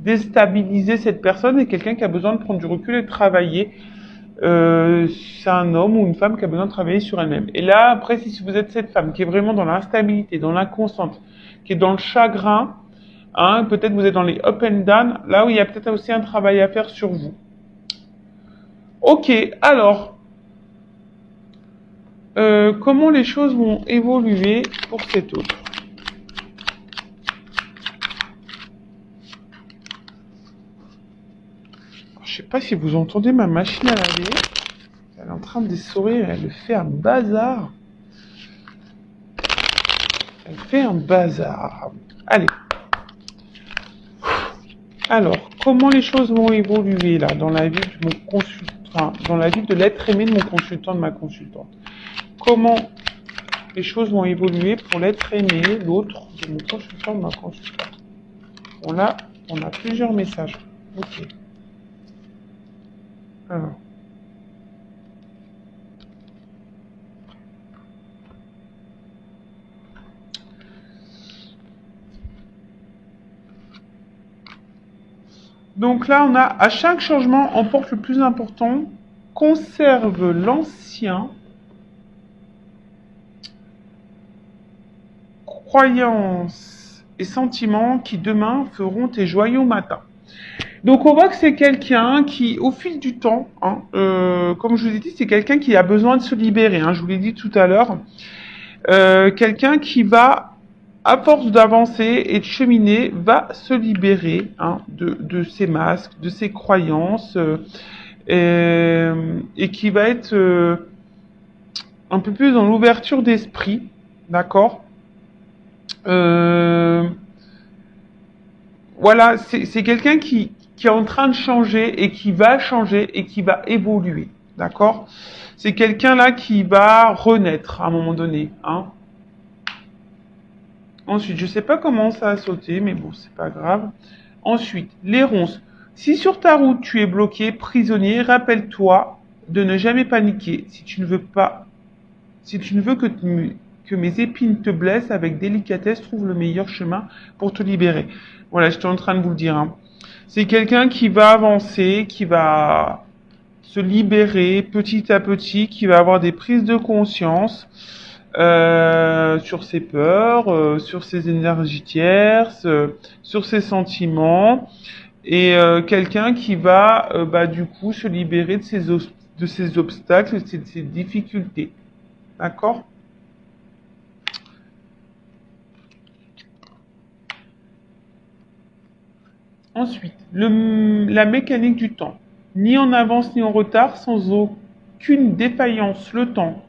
déstabilisé cette personne, et quelqu'un qui a besoin de prendre du recul et de travailler. c'est un homme ou une femme qui a besoin de travailler sur elle-même. Et là, après, si vous êtes cette femme qui est vraiment dans l'instabilité, dans l'inconstante, qui est dans le chagrin, hein, peut-être vous êtes dans les up and down, là où il y a peut-être aussi un travail à faire sur vous. Ok, alors, comment les choses vont évoluer pour cet autre? Alors, je sais pas si vous entendez ma machine à laver. Elle est en train de sourire, elle fait un bazar. Elle fait un bazar. Allez. Alors, comment les choses vont évoluer là dans la vie de mon consultant, dans la vie de l'être aimé de mon consultant, de ma consultante? Comment les choses vont évoluer pour l'être aimé, l'autre, de mon consultant, de ma consultante? On a plusieurs messages. Ok. Alors. Donc là, on a à chaque changement, emporte le plus important, conserve l'ancien, croyances et sentiments qui demain feront tes joyaux matins. Donc on voit que c'est quelqu'un qui, au fil du temps, hein, comme je vous ai dit, c'est quelqu'un qui a besoin de se libérer. Hein, je vous l'ai dit tout à l'heure, quelqu'un qui va, à force d'avancer et de cheminer, va se libérer hein, de ses masques, de ses croyances, et qui va être un peu plus dans l'ouverture d'esprit, d'accord. Voilà, c'est quelqu'un qui est en train de changer et qui va changer et qui va évoluer, d'accord. C'est quelqu'un là qui va renaître à un moment donné, hein. Ensuite, je sais pas comment ça a sauté, mais bon, c'est pas grave. Ensuite, les ronces. Si sur ta route tu es bloqué, prisonnier, rappelle-toi de ne jamais paniquer. Si tu ne veux que mes épines te blessent, avec délicatesse, trouve le meilleur chemin pour te libérer. Voilà, j'étais en train de vous le dire. Hein. C'est quelqu'un qui va avancer, qui va se libérer petit à petit, qui va avoir des prises de conscience sur ses peurs, sur ses énergies tierces, sur ses sentiments, et quelqu'un qui va du coup se libérer de ses obstacles, de ses difficultés. D'accord? Ensuite, la mécanique du temps. Ni en avance ni en retard, sans aucune défaillance. Le temps.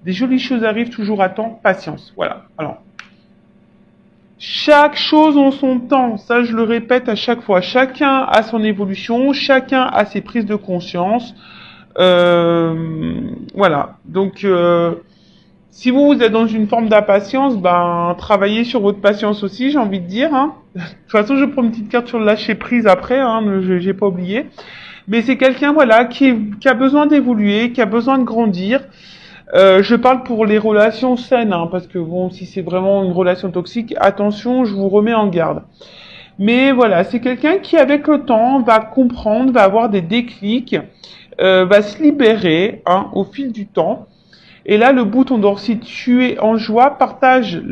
Des jolies choses arrivent toujours à temps. Patience. Voilà. Alors, chaque chose en son temps. Ça, je le répète à chaque fois. Chacun a son évolution. Chacun a ses prises de conscience. Voilà. Donc, si vous êtes dans une forme d'impatience, ben travaillez sur votre patience aussi, j'ai envie de dire. Hein. De toute façon, je prends une petite carte sur le lâcher prise après, hein, j'ai pas oublié. Mais c'est quelqu'un voilà qui a besoin d'évoluer, qui a besoin de grandir. Je parle pour les relations saines, hein, parce que bon, si c'est vraiment une relation toxique, attention, je vous remets en garde. Mais voilà, c'est quelqu'un qui, avec le temps, va comprendre, va avoir des déclics, va se libérer hein, au fil du temps. Et là, le bouton d'or, si tu es en joie, partage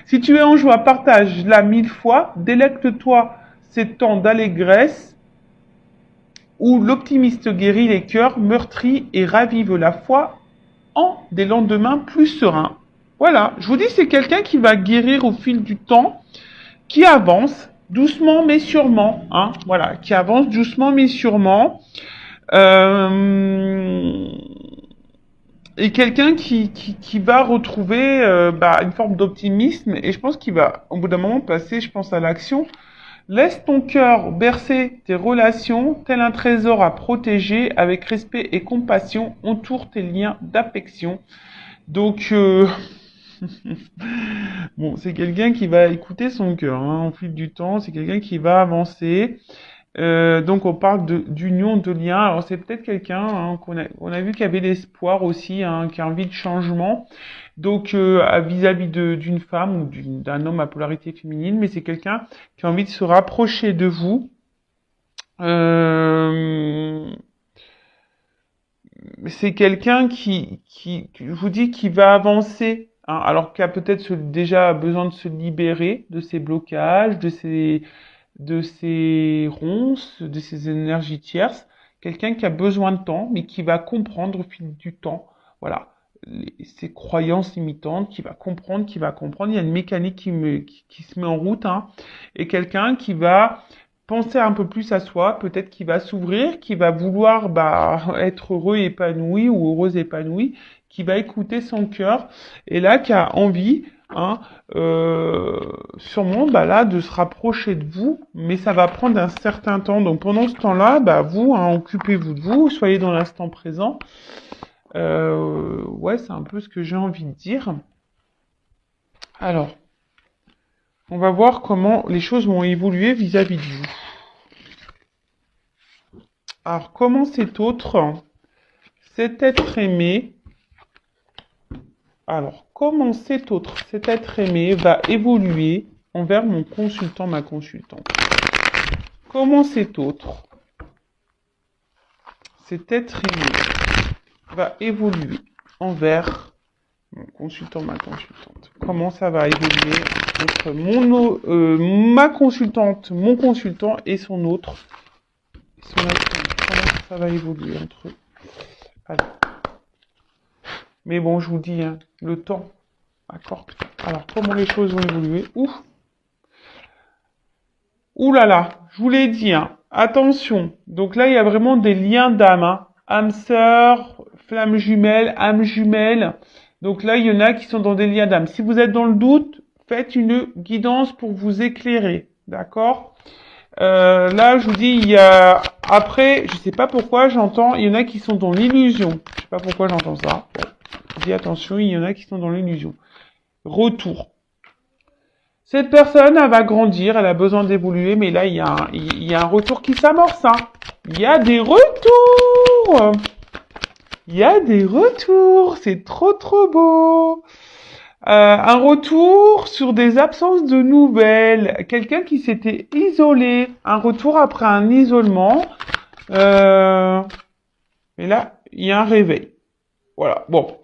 Si tu es en joie, partage-la 1000 fois, délecte-toi ces temps d'allégresse où l'optimiste guérit les cœurs meurtris et ravive la foi en des lendemains plus sereins. Voilà, je vous dis, c'est quelqu'un qui va guérir au fil du temps, qui avance doucement mais sûrement, hein, voilà, qui avance doucement mais sûrement. Et quelqu'un qui va retrouver une forme d'optimisme et je pense qu'il va au bout d'un moment passer, je pense, à l'action. Laisse ton cœur bercer tes relations, tel un trésor à protéger, avec respect et compassion, entoure tes liens d'affection. Donc, bon, c'est quelqu'un qui va écouter son cœur hein, au fil du temps, c'est quelqu'un qui va avancer. Donc on parle d'union, de lien. Alors c'est peut-être quelqu'un hein, qu'on a vu qui avait l'espoir aussi, hein, qui a envie de changement. Donc vis-à-vis d'une femme ou d'un homme à polarité féminine, mais c'est quelqu'un qui a envie de se rapprocher de vous. c'est quelqu'un je vous dis, qui va avancer, hein, alors qu'il a peut-être déjà besoin de se libérer de ses blocages, de ses ronces, de ses énergies tierces. Quelqu'un qui a besoin de temps, mais qui va comprendre au fil du temps, voilà, ses croyances limitantes, qui va comprendre, qui va comprendre. Il y a une mécanique qui se met en route, hein, et quelqu'un qui va penser un peu plus à soi, peut-être qu'il va s'ouvrir, qui va vouloir être heureux épanoui ou heureuse épanouie, qui va écouter son cœur, et là qui a envie, hein, sûrement là de se rapprocher de vous, mais ça va prendre un certain temps. Donc pendant ce temps-là, vous, hein, occupez-vous de vous, soyez dans l'instant présent. Ouais, c'est un peu ce que j'ai envie de dire. Alors, on va voir comment les choses vont évoluer vis-à-vis de vous. Alors, comment cet être aimé, cet être aimé va évoluer envers mon consultant, ma consultante? Comment cet être aimé va évoluer envers mon consultant, ma consultante? Comment ça va évoluer entre ma consultante, mon consultant et son autre, son être aimé? Comment ça va évoluer entre eux? Alors. Mais bon, je vous dis, hein, le temps. D'accord. Alors, comment les choses vont évoluer? Ouh là là, je vous l'ai dit, hein. Attention. Donc là, il y a vraiment des liens d'âme, hein. Âme sœur, flamme jumelle, âme jumelle. Donc là, il y en a qui sont dans des liens d'âme. Si vous êtes dans le doute, faites une guidance pour vous éclairer. D'accord? Là, je vous dis, il y a... Après, je sais pas pourquoi, il y en a qui sont dans l'illusion. Je sais pas pourquoi j'entends ça. Bon. Je dis attention, il y en a qui sont dans l'illusion. Retour. Cette personne, elle va grandir, elle a besoin d'évoluer, mais là, il y a un retour qui s'amorce. Hein. Il y a des retours. Il y a des retours. C'est trop, trop beau. Un retour sur des absences de nouvelles. Quelqu'un qui s'était isolé. Un retour après un isolement. Et là, il y a un réveil. Voilà. Bon.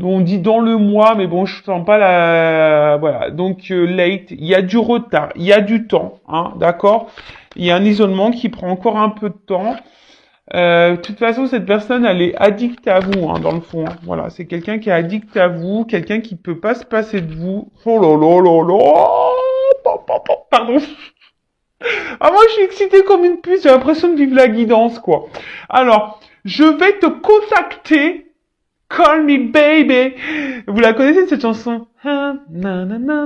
On dit dans le mois, mais bon, je sens pas voilà. Donc late, il y a du retard, il y a du temps, hein, d'accord. Il y a un isolement qui prend encore un peu de temps. De toute façon, cette personne, elle est addicte à vous, hein, dans le fond. Hein. Voilà, c'est quelqu'un qui est addict à vous, quelqu'un qui peut pas se passer de vous. Oh là là là là. Pardon. Ah, moi, je suis excitée comme une puce. J'ai l'impression de vivre la guidance, quoi. Alors, je vais te contacter. Call me baby. Vous la connaissez cette chanson? Na na na na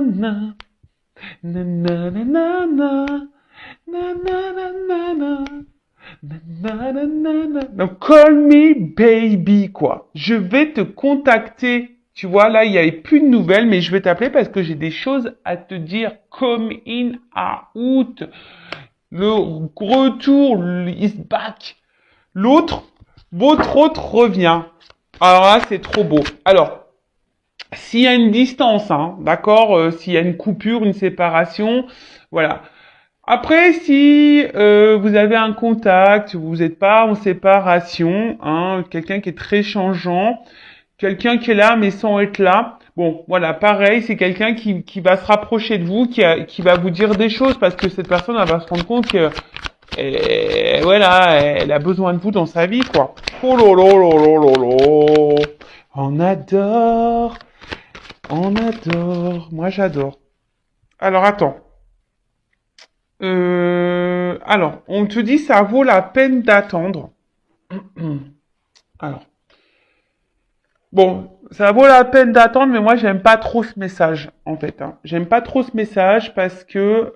na na na na na na na na na na. Donc call me baby quoi. Je vais te contacter. Tu vois là il y avait plus de nouvelles mais je vais t'appeler parce que j'ai des choses à te dire. Come in out. Le retour is back. Votre autre revient. Alors là, c'est trop beau. Alors, s'il y a une distance, hein, d'accord, s'il y a une coupure, une séparation, voilà. Après, si vous avez un contact, vous n'êtes pas en séparation, hein, quelqu'un qui est très changeant, quelqu'un qui est là mais sans être là, bon, voilà, pareil, c'est quelqu'un qui va se rapprocher de vous, qui va vous dire des choses parce que cette personne, elle va se rendre compte que voilà, elle a besoin de vous dans sa vie, quoi. Oh là là là là là là. On adore. On adore. Moi, j'adore. Alors, attends. Alors, on te dit ça vaut la peine d'attendre. Alors. Bon, ça vaut la peine d'attendre, mais moi j'aime pas trop ce message en fait. Hein. J'aime pas trop ce message parce que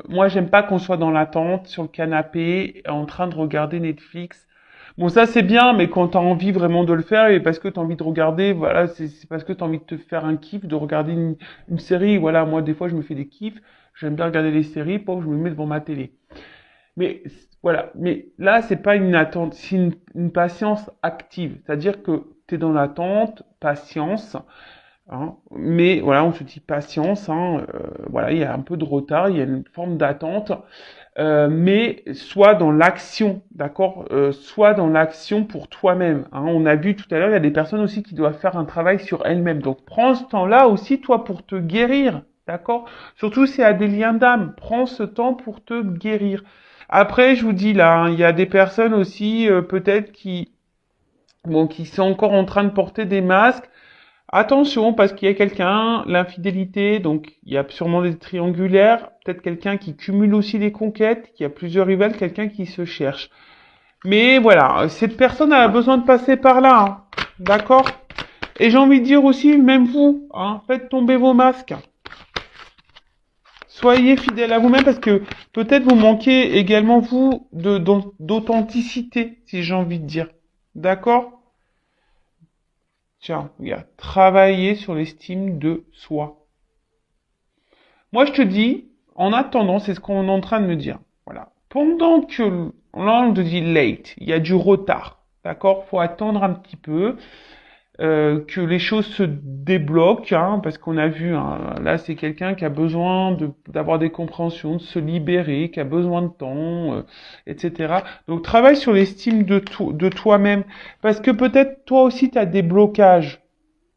moi j'aime pas qu'on soit dans l'attente sur le canapé en train de regarder Netflix. Bon ça c'est bien, mais quand t'as envie vraiment de le faire et parce que t'as envie de regarder, voilà, c'est parce que t'as envie de te faire un kiff, de regarder une série. Voilà, moi des fois je me fais des kiffs. J'aime bien regarder les séries, pour que je me mets devant ma télé. Mais voilà, mais là, c'est pas une attente, c'est une patience active. C'est-à-dire que tu es dans l'attente, patience, hein, mais voilà, on se dit patience, hein, voilà, il y a un peu de retard, il y a une forme d'attente. mais soit dans l'action, d'accord, soit dans l'action pour toi-même. Hein. On a vu tout à l'heure, il y a des personnes aussi qui doivent faire un travail sur elles-mêmes. Donc prends ce temps-là aussi, toi, pour te guérir, d'accord. Surtout si y a des liens d'âme, prends ce temps pour te guérir. Après, je vous dis là, hein, il y a des personnes aussi, peut-être qui sont encore en train de porter des masques. Attention, parce qu'il y a quelqu'un, l'infidélité, donc il y a sûrement des triangulaires, peut-être quelqu'un qui cumule aussi les conquêtes, qui a plusieurs rivales, quelqu'un qui se cherche. Mais voilà, cette personne a besoin de passer par là, hein. D'accord? Et j'ai envie de dire aussi, même vous, hein, faites tomber vos masques. Soyez fidèles à vous-même parce que peut-être vous manquez également, vous, d'authenticité, si j'ai envie de dire. D'accord? Tiens, regarde, travailler sur l'estime de soi. Moi, je te dis, en attendant, c'est ce qu'on est en train de me dire. Voilà. Pendant que, là, on te dit late, il y a du retard. D'accord? Faut attendre un petit peu, que les choses se débloquent, hein, parce qu'on a vu, hein, là, c'est quelqu'un qui a besoin d'avoir des compréhensions, de se libérer, qui a besoin de temps, etc. Donc, travaille sur l'estime de toi-même. Parce que peut-être, toi aussi, tu as des blocages.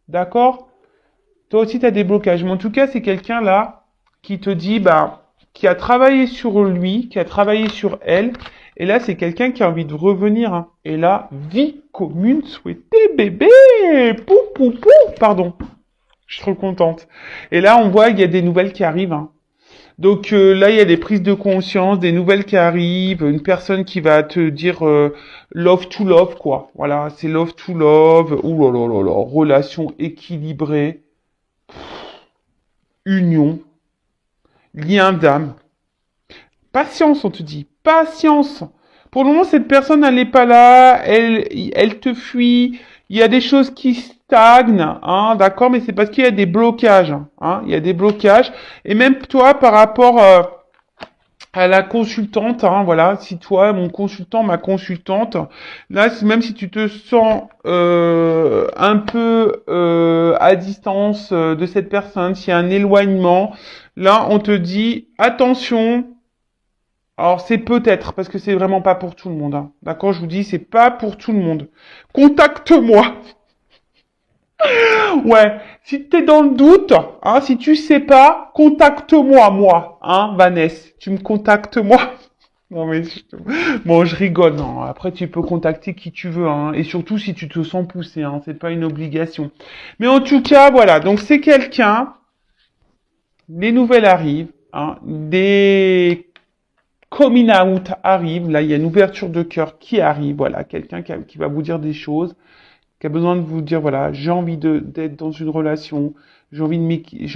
D'accord? Toi aussi, tu as des blocages. Mais en tout cas, c'est quelqu'un là qui te dit, bah, qui a travaillé sur lui, qui a travaillé sur elle. Et là, c'est quelqu'un qui a envie de revenir. Hein. Et là, vie commune souhaitée, bébé. Pou, pou, pou. Pardon. Je suis trop contente. Et là, on voit qu'il y a des nouvelles qui arrivent. Hein. Donc là, il y a des prises de conscience, des nouvelles qui arrivent, une personne qui va te dire love to love, quoi. Voilà, c'est love to love. Ouh là là là là, relation équilibrée, union, lien d'âme. Patience, on te dit. Patience. Pour le moment, cette personne, elle n'est pas là. Elle te fuit. Il y a des choses qui stagnent, hein, d'accord, mais c'est parce qu'il y a des blocages, hein. Il y a des blocages. Et même toi, par rapport à la consultante, hein, voilà, si toi, mon consultant, ma consultante, là, même si tu te sens un peu à distance de cette personne, s'il y a un éloignement, là, on te dit attention. Alors c'est peut-être parce que c'est vraiment pas pour tout le monde. Hein. D'accord, je vous dis, c'est pas pour tout le monde. Contacte-moi. Ouais, si t'es dans le doute, hein, si tu sais pas, contacte-moi, moi, hein, Vanessa. Tu me contactes moi. Non mais bon, je rigole. Non, après tu peux contacter qui tu veux, hein, et surtout si tu te sens poussé, hein, c'est pas une obligation. Mais en tout cas, voilà. Donc c'est quelqu'un. Les nouvelles arrivent, hein, des coming out arrivent. Là, il y a une ouverture de cœur qui arrive. Voilà, quelqu'un qui va vous dire des choses, qui a besoin de vous dire, voilà, j'ai envie d'être dans une relation, j'ai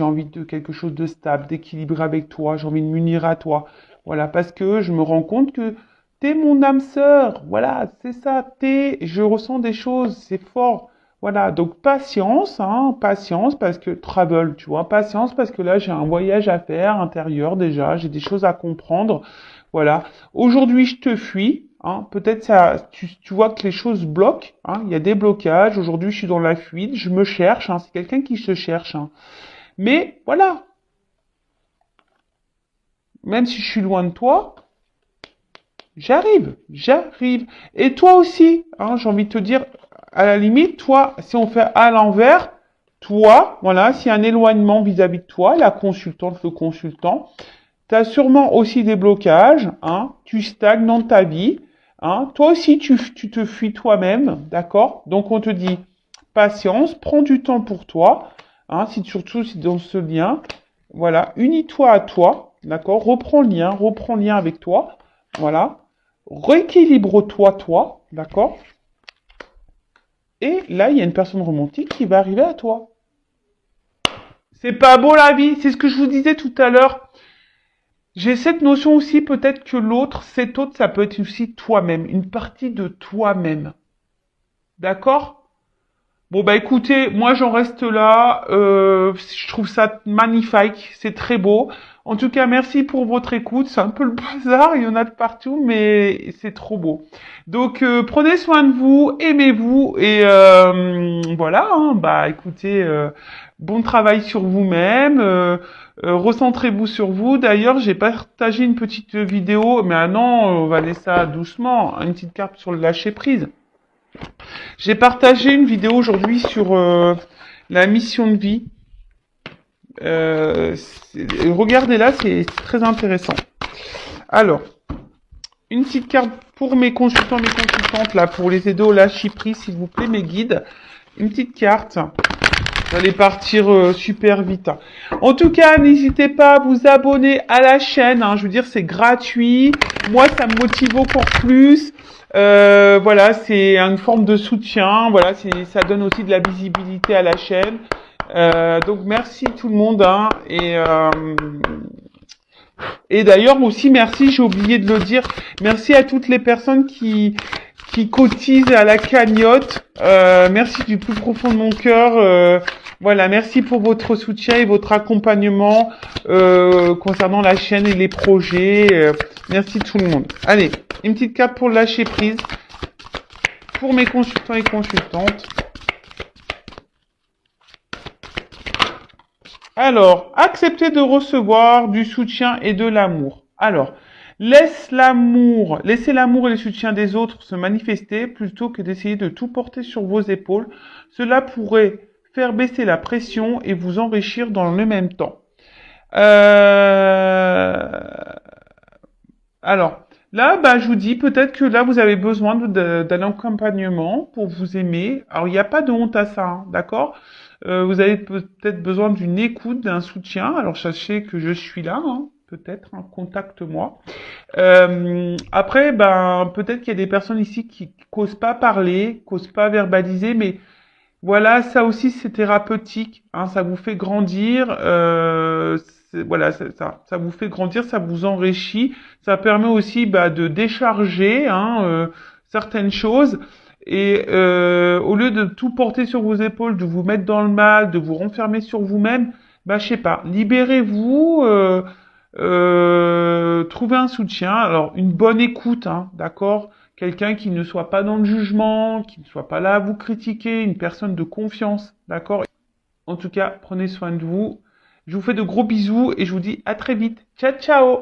envie de quelque chose de stable, d'équilibré avec toi, j'ai envie de m'unir à toi. Voilà, parce que je me rends compte que t'es mon âme sœur. Voilà, c'est ça, je ressens des choses, c'est fort. Voilà, donc patience, hein, patience parce que travel, tu vois, patience parce que là j'ai un voyage à faire intérieur déjà, j'ai des choses à comprendre. Voilà, aujourd'hui je te fuis, hein, peut-être ça, tu vois que les choses bloquent, hein, il y a des blocages. Aujourd'hui je suis dans la fuite, je me cherche, hein, c'est quelqu'un qui se cherche. Hein. Mais voilà, même si je suis loin de toi, j'arrive, j'arrive. Et toi aussi, hein, j'ai envie de te dire, à la limite, toi, si on fait à l'envers, toi, voilà, s'il y a un éloignement vis-à-vis de toi, la consultante, le consultant, tu as sûrement aussi des blocages, hein, tu stagnes dans ta vie, hein, toi aussi tu te fuis toi-même, d'accord? Donc on te dit, patience, prends du temps pour toi, hein, surtout si dans ce lien, voilà, unis-toi à toi, d'accord? Reprends lien avec toi, voilà. Rééquilibre-toi, toi, d'accord? Et là, il y a une personne romantique qui va arriver à toi. C'est pas beau la vie, c'est ce que je vous disais tout à l'heure. J'ai cette notion aussi, peut-être que l'autre, cet autre, ça peut être aussi toi-même, une partie de toi-même. D'accord? Bon bah écoutez, moi j'en reste là. Je trouve ça magnifique, c'est très beau. En tout cas, merci pour votre écoute. C'est un peu le bazar, il y en a de partout, mais c'est trop beau. Donc prenez soin de vous, aimez-vous et voilà. Hein, bah écoutez, bon travail sur vous-même. Recentrez-vous sur vous. D'ailleurs, j'ai partagé une petite vidéo, mais non, on va laisser ça doucement. Une petite carte sur le lâcher prise. J'ai partagé une vidéo aujourd'hui sur la mission de vie. Regardez-la, c'est très intéressant. Alors, une petite carte pour mes consultants, mes consultantes, là, pour les aider au lâcher prise, s'il vous plaît, mes guides. Une petite carte. Vous allez partir super vite. En tout cas, n'hésitez pas à vous abonner à la chaîne. Hein, je veux dire, c'est gratuit. Moi, ça me motive encore plus. Voilà, c'est une forme de soutien. Voilà, ça donne aussi de la visibilité à la chaîne. Donc, merci tout le monde. Hein, et d'ailleurs aussi, merci, j'ai oublié de le dire, merci à toutes les personnes qui cotisent à la cagnotte. Merci du plus profond de mon cœur. Voilà, merci pour votre soutien et votre accompagnement concernant la chaîne et les projets. Merci tout le monde. Allez, une petite carte pour lâcher prise pour mes consultants et consultantes. Alors, accepter de recevoir du soutien et de l'amour. Alors, laissez l'amour et le soutien des autres se manifester plutôt que d'essayer de tout porter sur vos épaules. Cela pourrait faire baisser la pression et vous enrichir dans le même temps. Alors, là, bah, je vous dis peut-être que là, vous avez besoin d'un accompagnement pour vous aimer. Alors, il n'y a pas de honte à ça, hein, d'accord? Vous avez peut-être besoin d'une écoute, d'un soutien. Alors, sachez que je suis là, hein, peut-être, hein, contacte-moi. Après, ben, peut-être qu'il y a des personnes ici qui n'osent pas parler, qui n'osent pas verbaliser, mais voilà, ça aussi c'est thérapeutique, hein, ça vous fait grandir, voilà, ça vous fait grandir, ça vous enrichit, ça permet aussi bah, de décharger hein, certaines choses et au lieu de tout porter sur vos épaules, de vous mettre dans le mal, de vous renfermer sur vous-même, bah je sais pas, libérez-vous, trouvez un soutien, alors une bonne écoute, hein, d'accord? Quelqu'un qui ne soit pas dans le jugement, qui ne soit pas là à vous critiquer, une personne de confiance, d'accord? En tout cas, prenez soin de vous. Je vous fais de gros bisous et je vous dis à très vite. Ciao, ciao!